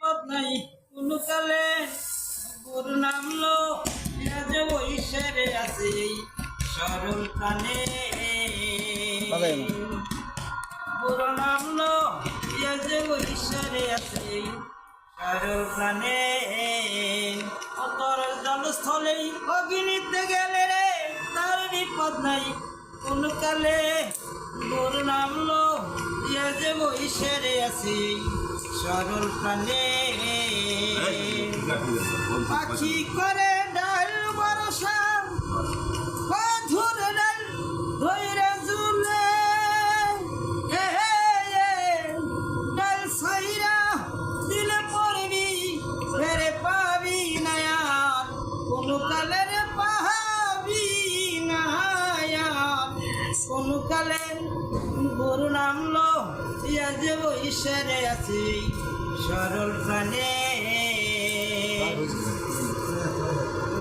বিপদ নাই কোনো কালে গুরু নামলো আজ বৈশারে আছে এই সরল প্রাণে গুরু নামলো আজ বৈশারে আছে এই সরল প্রাণে অতর জলস্থলেই অগ্নিতে গেলে রে তার বিপদ নাই কোন কালে গুরু নামলো আজ বৈশারে আছে সরল প্রাণে পাখি করে ডাল বরসা মধুর ডাল ধৈরে ঝুলে ডাল সাইরা দিলে পড়বি ফেরে পাবি না আর কোনো কালের পাবি না আর কোনো কালে গুরু নামলো আজ বৈশারে আছে সরল প্রাণে